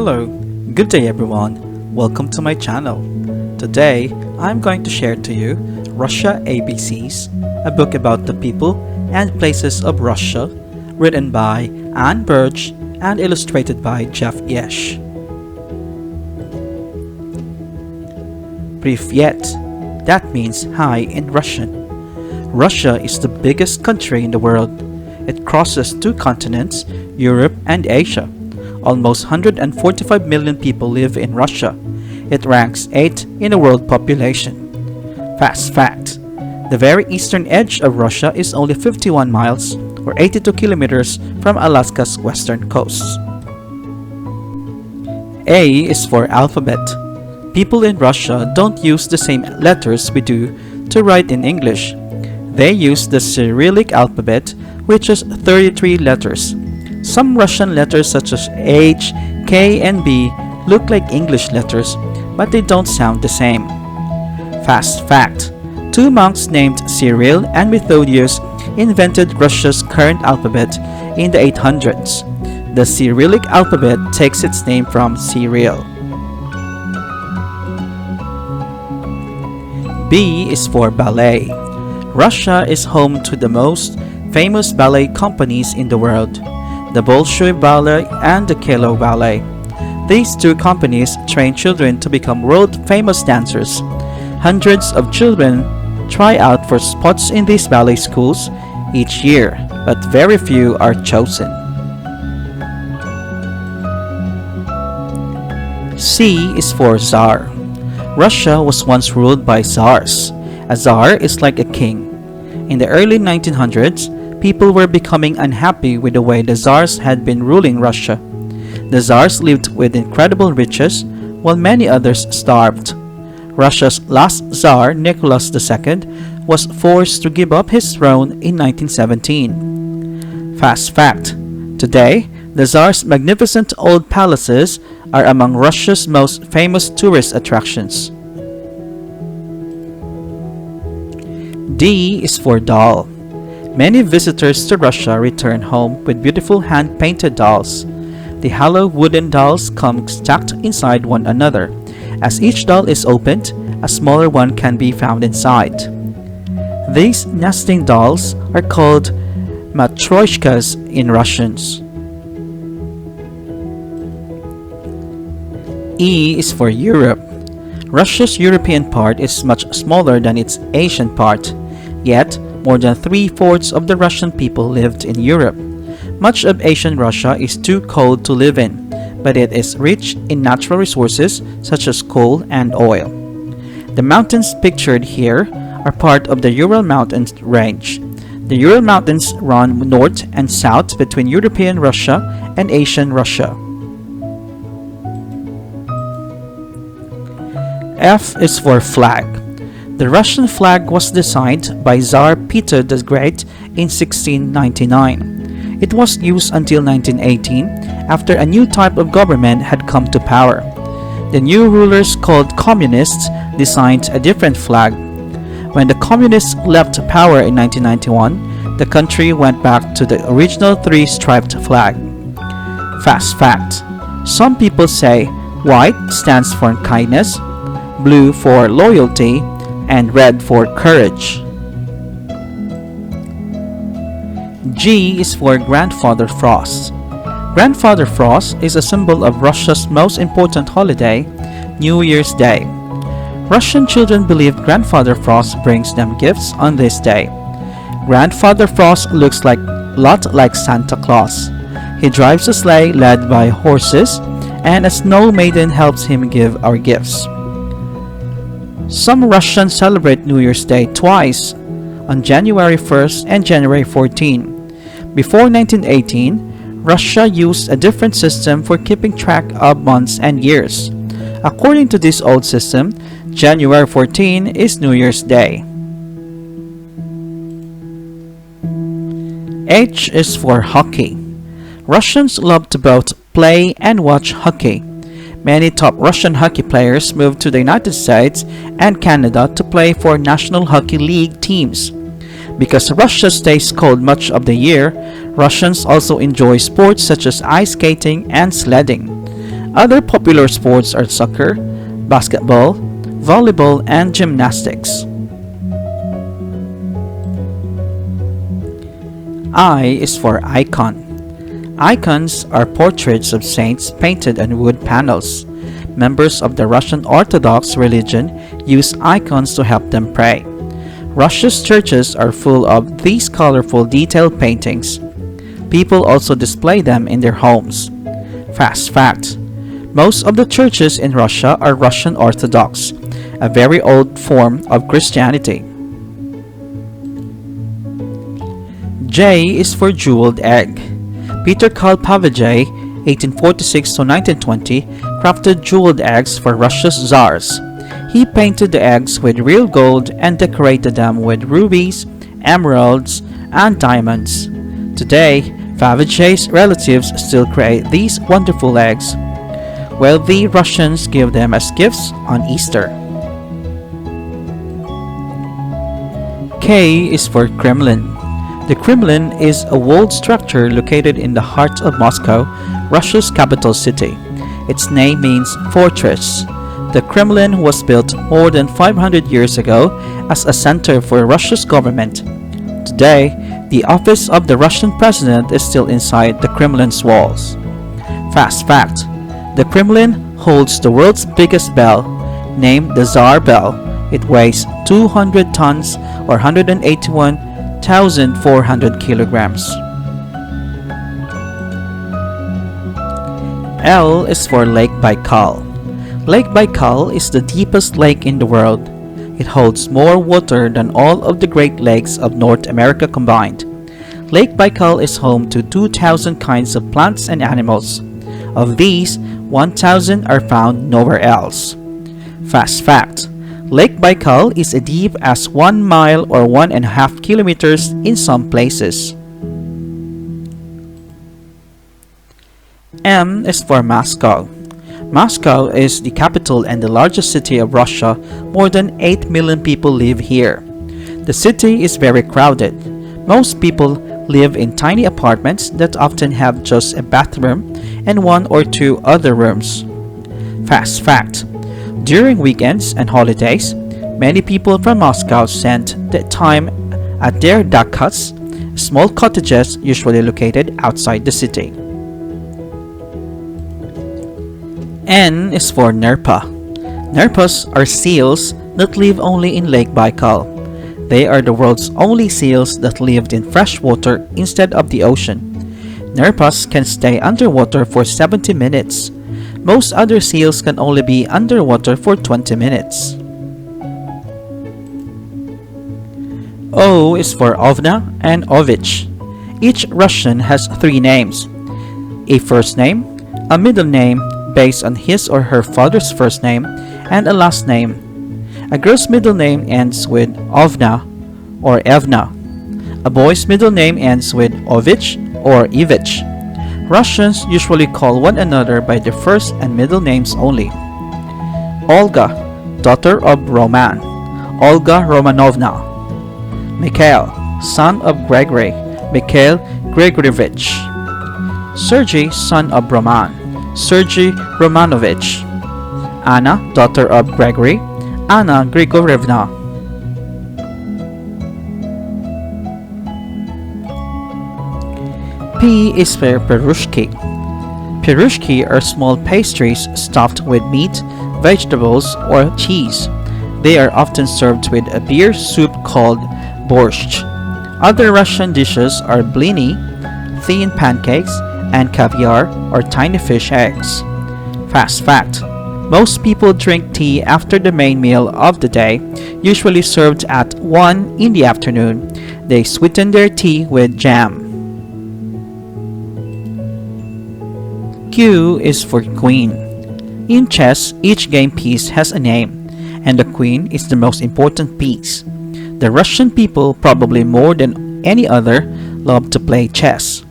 Hello, good day everyone. Welcome to my channel. Today, I'm going to share to you Russia ABCs, a book about the people and places of Russia, written by Berge and illustrated by Yesh. Привет. That means hi in Russian. Russia is the biggest country in the world. It crosses two continents, Europe and Asia. Almost 145 million people live in Russia. It ranks 8th in the world population. Fast fact: the very eastern edge of Russia is only 51 miles or 82 kilometers from Alaska's western coast. A is for alphabet. People in Russia don't use the same letters we do to write in English. They use the Cyrillic alphabet, which is 33 letters. Some Russian letters such as H, K, and B look like English letters, but they don't sound the same. Fast fact: two monks named Cyril and Methodius invented Russia's current alphabet in the 800s. The Cyrillic alphabet takes its name from Cyril. B is for ballet. Russia is home to the most famous ballet companies in the world, the Bolshoi Ballet and the Kilo Ballet. These two companies train children to become world-famous dancers. Hundreds of children try out for spots in these ballet schools each year, but very few are chosen. C is for Tsar. Russia was once ruled by Tsars. A Tsar is like a king. In the early 1900s, people were becoming unhappy with the way the Tsars had been ruling Russia. The Tsars lived with incredible riches, while many others starved. Russia's last Tsar, Nicholas II, was forced to give up his throne in 1917. Fast fact: today, the Tsar's magnificent old palaces are among Russia's most famous tourist attractions. D is for doll. Many visitors to Russia return home with beautiful hand-painted dolls. The hollow wooden dolls come stacked inside one another. As each doll is opened, a smaller one can be found inside. These nesting dolls are called matryoshkas in Russians. E is for Europe. Russia's European part is much smaller than its Asian part, yet more than 3/4 of the Russian people lived in Europe. Much of Asian Russia is too cold to live in, but it is rich in natural resources such as coal and oil. The mountains pictured here are part of the Ural Mountains range. The Ural Mountains run north and south between European Russia and Asian Russia. F is for flag. The Russian flag was designed by Tsar Peter the Great in 1699. It was used until 1918, after a new type of government had come to power. The new rulers, called communists, designed a different flag. When the communists left power in 1991, the country went back to the original three-striped flag. Fast fact: some people say white stands for kindness, blue for loyalty, and red for courage. G is for Grandfather Frost. Grandfather Frost is a symbol of Russia's most important holiday, New Year's Day. Russian children believe Grandfather Frost brings them gifts on this day. Grandfather Frost looks a lot like Santa Claus. He drives a sleigh led by horses, and a snow maiden helps him give our gifts. Some Russians celebrate New Year's Day twice, on January 1st and January 14th. Before 1918, Russia used a different system for keeping track of months and years. According to this old system, January 14 is New Year's Day. H is for hockey. Russians love to both play and watch hockey. Many top Russian hockey players moved to the United States and Canada to play for National Hockey League teams. Because Russia stays cold much of the year, Russians also enjoy sports such as ice skating and sledding. Other popular sports are soccer, basketball, volleyball, and gymnastics. I is for icon. Icons are portraits of saints painted on wood panels. Members of the Russian Orthodox religion use icons to help them pray. Russia's churches are full of these colorful detailed paintings. People also display them in their homes. Fast fact: most of the churches in Russia are Russian Orthodox, a very old form of Christianity. J is for jeweled egg. Peter Carl Pavage, 1846 to 1920, crafted jeweled eggs for Russia's czars. He painted the eggs with real gold and decorated them with rubies, emeralds, and diamonds. Today, Pavage's relatives still create these wonderful eggs. Wealthy Russians give them as gifts on Easter. K is for Kremlin. The Kremlin is a walled structure located in the heart of Moscow, Russia's capital city. Its name means fortress. The Kremlin was built more than 500 years ago as a center for Russia's government. Today, the office of the Russian president is still inside the Kremlin's walls. Fast fact: the Kremlin holds the world's biggest bell, named the Tsar bell. It weighs 200 tons or 181,400 kilograms. L is for Lake Baikal. Lake Baikal is the deepest lake in the world. It holds more water than all of the Great Lakes of North America combined. Lake Baikal is home to 2,000 kinds of plants and animals. Of these, 1,000 are found nowhere else. Fast fact: Lake Baikal is as deep as 1 mile or 1.5 kilometers in some places. M is for Moscow. Moscow is the capital and the largest city of Russia. More than 8 million people live here. The city is very crowded. Most people live in tiny apartments that often have just a bathroom and 1 or 2 other rooms. Fast fact: during weekends and holidays, many people from Moscow spend their time at their dakhas, small cottages usually located outside the city. N is for Nerpa. Nerpas are seals that live only in Lake Baikal. They are the world's only seals that lived in fresh water instead of the ocean. Nerpas can stay underwater for 70 minutes. Most other seals can only be underwater for 20 minutes. O is for Ovna and Ovich. Each Russian has 3 names: a first name, a middle name based on his or her father's first name, and a last name. A girl's middle name ends with Ovna or Evna. A boy's middle name ends with Ovich or Ivich. Russians usually call one another by their first and middle names only. Olga, daughter of Roman, Olga Romanovna. Mikhail, son of Gregory, Mikhail Gregorievich. Sergei, son of Roman, Sergei Romanovich. Anna, daughter of Gregory, Anna Grigorievna. P is for Pirushki. Pirushki are small pastries stuffed with meat, vegetables, or cheese. They are often served with a beer soup called borscht. Other Russian dishes are blini, thin pancakes, and caviar or tiny fish eggs. Fast fact: most people drink tea after the main meal of the day, usually served at 1 in the afternoon. They sweeten their tea with jam. Q is for Queen. In chess, each game piece has a name, and the queen is the most important piece. The Russian people, probably more than any other, love to play chess.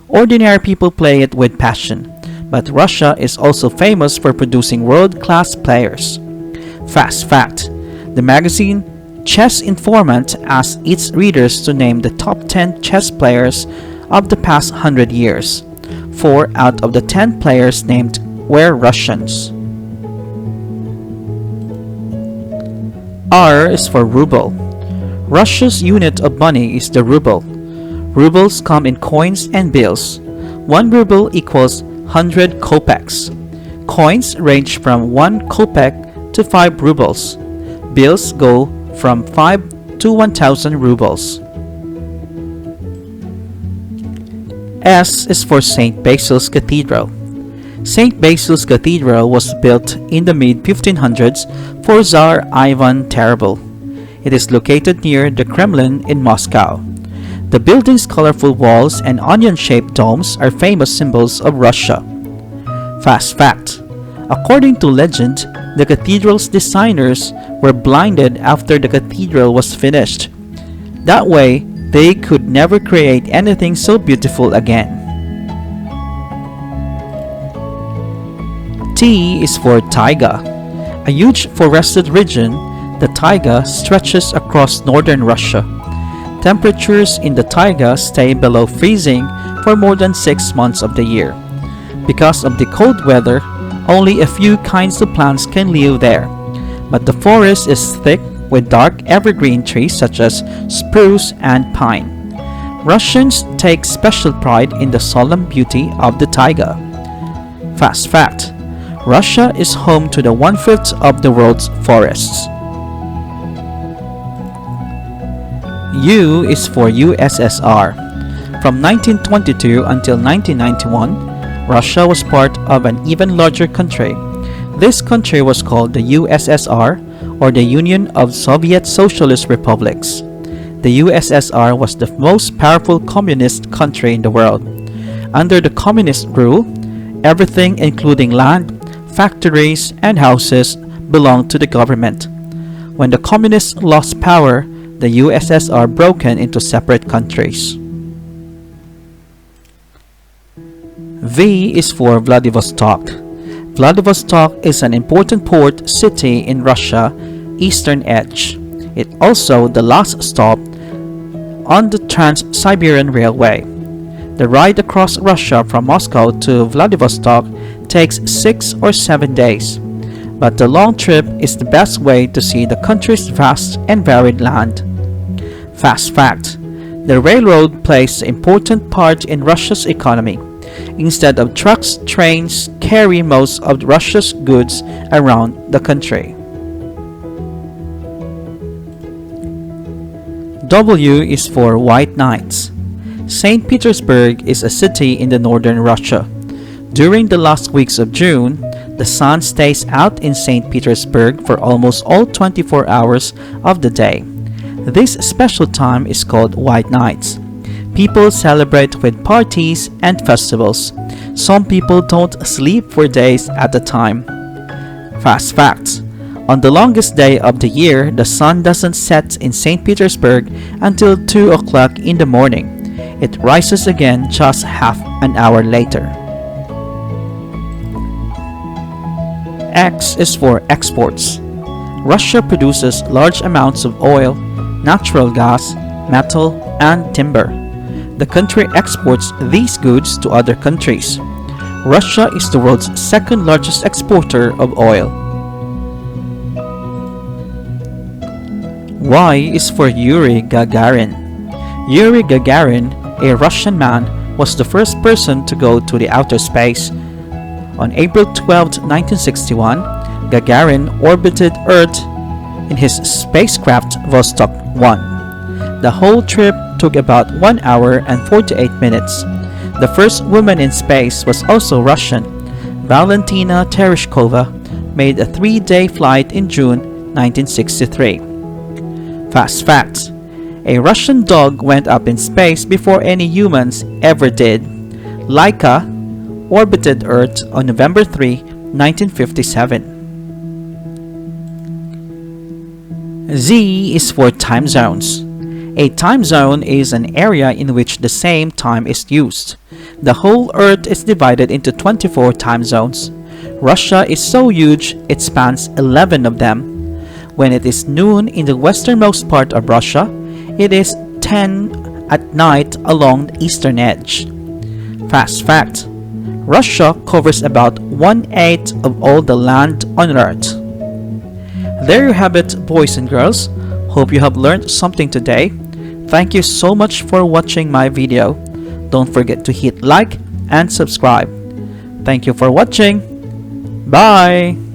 Ordinary people play it with passion, but Russia is also famous for producing world-class players. Fast fact: the magazine Chess Informant asks its readers to name the top 10 chess players of the past 100 years. 4 out of the 10 players named were Russians. R is for ruble. Russia's unit of money is the ruble. Rubles come in coins and bills. 1 ruble equals 100 kopecks. Coins range from 1 kopek to 5 rubles. Bills go from 5 to 1,000 rubles. S is for St. Basil's Cathedral. St. Basil's Cathedral was built in the mid-1500s for Tsar Ivan Terrible. It is located near the Kremlin in Moscow. The building's colorful walls and onion-shaped domes are famous symbols of Russia. Fast fact: according to legend, the cathedral's designers were blinded after the cathedral was finished. That way, they could never create anything so beautiful again. T is for Taiga. A huge forested region, the Taiga stretches across northern Russia. Temperatures in the Taiga stay below freezing for more than 6 months of the year. Because of the cold weather, only a few kinds of plants can live there, but the forest is thick with dark evergreen trees such as spruce and pine. Russians take special pride in the solemn beauty of the Taiga. Fast fact: Russia is home to the 1/5 of the world's forests. U is for USSR. From 1922 until 1991, Russia was part of an even larger country. This country was called the USSR, or the Union of Soviet Socialist Republics. The USSR was the most powerful communist country in the world. Under the communist rule, everything including land, factories, and houses belonged to the government. When the communists lost power, the USSR broke into separate countries. V is for Vladivostok. Vladivostok is an important port city in Russia, eastern edge. It also the last stop on the Trans-Siberian Railway. The ride across Russia from Moscow to Vladivostok takes 6 or 7 days, but the long trip is the best way to see the country's vast and varied land. Fast fact: the railroad plays an important part in Russia's economy. Instead of trucks, trains carry most of Russia's goods around the country. W is for White Nights. St. Petersburg is a city in the northern Russia. During the last weeks of June, the sun stays out in St. Petersburg for almost all 24 hours of the day. This special time is called White Nights. People celebrate with parties and festivals. Some people don't sleep for days at a time. Fast facts: on the longest day of the year, the sun doesn't set in St. Petersburg until 2 o'clock in the morning. It rises again just half an hour later. X is for exports. Russia produces large amounts of oil, natural gas, metal, and timber. The country exports these goods to other countries. Russia is the world's second largest exporter of oil. Y is for Yuri Gagarin. Yuri Gagarin, a Russian man, was the first person to go to the outer space. On April 12, 1961, Gagarin orbited Earth in his spacecraft Vostok 1. The whole trip took about 1 hour and 48 minutes. The first woman in space was also Russian. Valentina Tereshkova made a 3-day flight in June 1963. Fast facts: a Russian dog went up in space before any humans ever did. Laika orbited Earth on November 3, 1957. Z is for time zones. A time zone is an area in which the same time is used. The whole Earth is divided into 24 time zones. Russia is so huge it spans 11 of them. When it is noon in the westernmost part of Russia, it is 10 at night along the eastern edge. Fast fact: Russia covers about 1/8 of all the land on Earth. There you have it, boys and girls. Hope you have learned something today. Thank you so much for watching my video. Don't forget to hit like and subscribe. Thank you for watching. Bye!